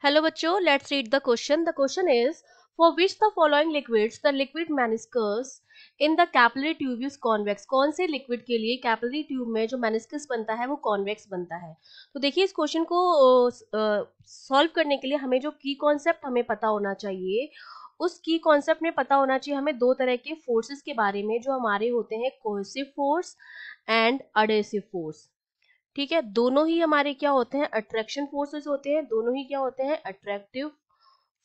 Hello बच्चों, let's read the question. The question is, for which the following liquids the liquid meniscus in the capillary tube is convex? कौन से liquid के लिए capillary tube में जो meniscus बनता है वो कॉन्वेक्स बनता है? तो देखिए, इस क्वेश्चन को सॉल्व करने के लिए हमें जो की कॉन्सेप्ट हमें पता होना चाहिए, उस की कॉन्सेप्ट में पता होना चाहिए हमें दो तरह के फोर्सेस के बारे में जो हमारे होते हैं, cohesive force and adhesive force. ठीक है, दोनों ही हमारे क्या होते हैं, अट्रैक्शन फोर्सेस होते हैं। दोनों ही क्या होते हैं, अट्रैक्टिव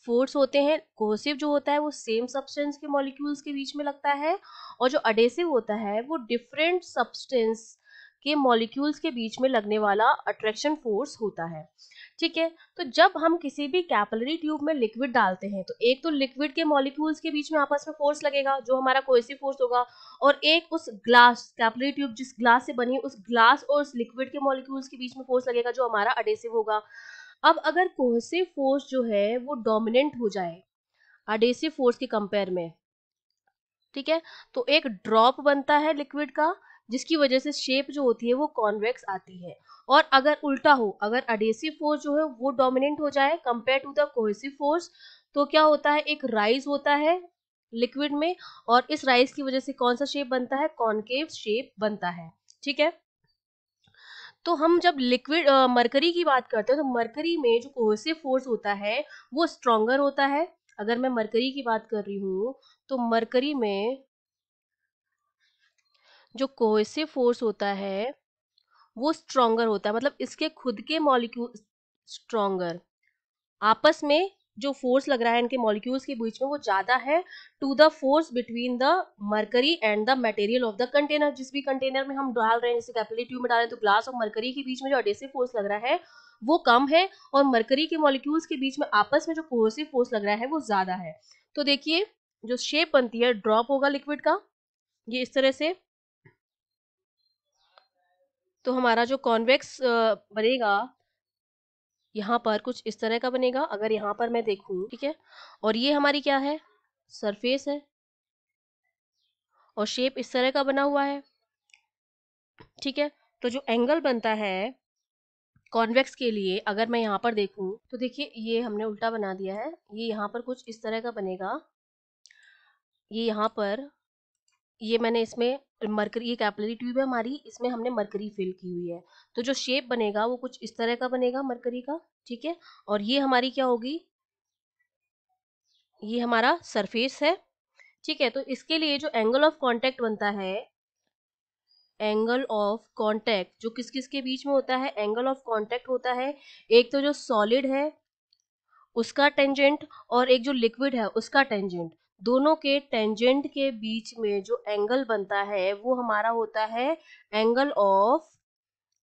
फोर्स होते हैं। कोहेसिव जो होता है वो सेम सब्सटेंस के मॉलिक्यूल्स के बीच में लगता है, और जो अडेसिव होता है वो डिफरेंट सब्सटेंस के मॉलिक्यूल्स के बीच में लगने वाला अट्रैक्शन फोर्स होता है। ठीक है, तो जब हम किसी भी कैपिलरी ट्यूब में लिक्विड डालते हैं तो एक तो लिक्विड के मॉलिक्यूल्स के बीच में आपस में फोर्स लगेगा जो हमारा कोहेसिव फोर्स होगा, और एक उस ग्लास, कैपिलरी ट्यूब जिस ग्लास से बनी है उस ग्लास और उस लिक्विड के मॉलिक्यूल्स के बीच में फोर्स लगेगा जो हमारा अडेसिव होगा। अब अगर कोहेसिव फोर्स जो है वो डोमिनेंट हो जाए अडेसिव फोर्स के कंपेयर में, ठीक है, तो एक ड्रॉप बनता है लिक्विड का, जिसकी वजह से शेप जो होती है वो कॉन्वेक्स आती है। और अगर उल्टा हो, अगर अडेसिव फोर्स जो है वो डोमिनेंट हो जाए compare to the cohesive force, तो क्या होता है, एक राइज होता है लिक्विड में, और इस राइज की वजह से कौन सा शेप बनता है, कॉनकेव शेप बनता है। ठीक है, तो हम जब लिक्विड मरकरी की बात करते हैं तो मरकरी में जो कोहेसिव फोर्स होता है वो स्ट्रॉन्गर होता है। अगर मैं मरकरी की बात कर रही हूँ तो मरकरी में जो कोहेसिव फोर्स होता है वो स्ट्रॉन्गर होता है, मतलब इसके खुद के मॉलिक्यूल स्ट्रॉन्गर, आपस में जो फोर्स लग रहा है इनके मॉलिक्यूल्स के बीच में वो ज्यादा है to the force between the mercury and the material of the container. जिस भी कंटेनर में हम डाल रहे हैं, जैसे कैपिलरी ट्यूब में डाल रहे हैं, तो ग्लास और मरकरी के बीच में जो एडेसिव फोर्स लग रहा है वो कम है, और मरकरी के मॉलिक्यूल्स के बीच में आपस में जो कोहेसिव फोर्स लग रहा है वो ज्यादा है। तो देखिए, जो शेप बनती है, ड्रॉप होगा लिक्विड का ये इस तरह से, तो हमारा जो कॉन्वेक्स बनेगा यहाँ पर कुछ इस तरह का बनेगा। अगर यहाँ पर मैं देखूं, ठीक है, और ये हमारी क्या है, सरफेस है, और शेप इस तरह का बना हुआ है। ठीक है, तो जो एंगल बनता है कॉन्वेक्स के लिए, अगर मैं यहाँ पर देखूं तो देखिए ये हमने उल्टा बना दिया है, ये यहाँ पर कुछ इस तरह का बनेगा। ये यहाँ पर, ये मैंने इसमें मरकरी, ये कैपिलरी ट्यूब है हमारी, इसमें हमने मरकरी फिल की हुई है, तो जो शेप बनेगा वो कुछ इस तरह का बनेगा मरकरी का। ठीक है, और ये हमारी क्या होगी, ये हमारा सरफेस है। ठीक है, तो इसके लिए जो एंगल ऑफ कांटेक्ट बनता है, एंगल ऑफ कांटेक्ट जो किस किस के बीच में होता है, एंगल ऑफ कांटेक्ट होता है एक तो जो सॉलिड है उसका टेंजेंट, और एक जो लिक्विड है उसका टेंजेंट। दोनों के टेंजेंट के बीच में जो एंगल बनता है वो हमारा होता है एंगल ऑफ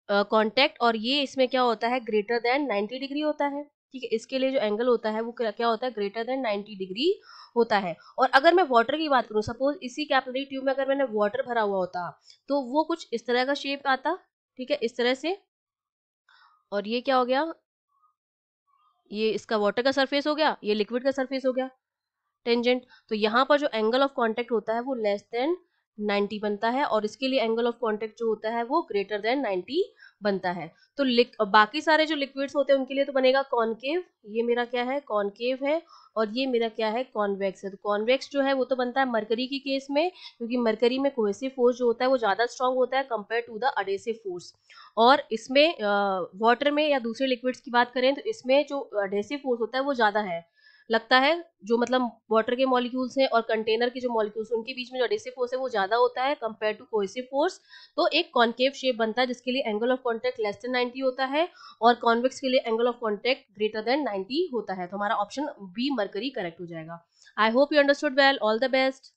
कांटेक्ट, और ये इसमें क्या होता है, ग्रेटर देन 90 डिग्री होता है। ठीक है, इसके लिए जो एंगल होता है वो क्या होता है, ग्रेटर देन 90 डिग्री होता है। और अगर मैं वाटर की बात करूं, सपोज इसी कैपिलरी ट्यूब में अगर मैंने वाटर भरा हुआ होता तो वो कुछ इस तरह का शेप आता। ठीक है, इस तरह से, और ये क्या हो गया, ये इसका वाटर का सरफेस हो गया, ये लिक्विड का सरफेस हो गया टेंजेंट। तो यहाँ पर जो एंगल ऑफ कांटेक्ट होता है वो लेस देन 90 बनता है, और इसके लिए एंगल ऑफ कांटेक्ट जो होता है वो ग्रेटर देन 90 बनता है। तो बाकी सारे जो लिक्विड्स होते हैं उनके लिए तो बनेगा कॉनकेव, ये मेरा क्या है, कॉनकेव है, और ये मेरा क्या है, कॉन्वेक्स है। तो कॉन्वेक्स जो है वो तो बनता है मरकरी की केस में, क्योंकि मरकरी में कोहेसिव फोर्स जो होता है वो ज्यादा स्ट्रांग होता है compare to the adhesive force. और इसमें वाटर में या दूसरे लिक्विड्स की बात करें तो इसमें जो अडेसिव फोर्स होता है वो ज्यादा है, लगता है, जो मतलब वाटर के मॉलिक्यूल्स हैं और कंटेनर के जो मॉलिक्यूल्स उनके बीच में जो एडिसिव फोर्स है वो ज्यादा होता है कंपेयर टू कोहेसिव फोर्स। तो एक कॉन्केव शेप बनता है जिसके लिए angle of contact less than 90 होता है, और कॉन्वेक्स के लिए angle of contact greater than 90 होता है। तो हमारा ऑप्शन बी मरकरी करेक्ट हो जाएगा। I hope you understood well, all the best.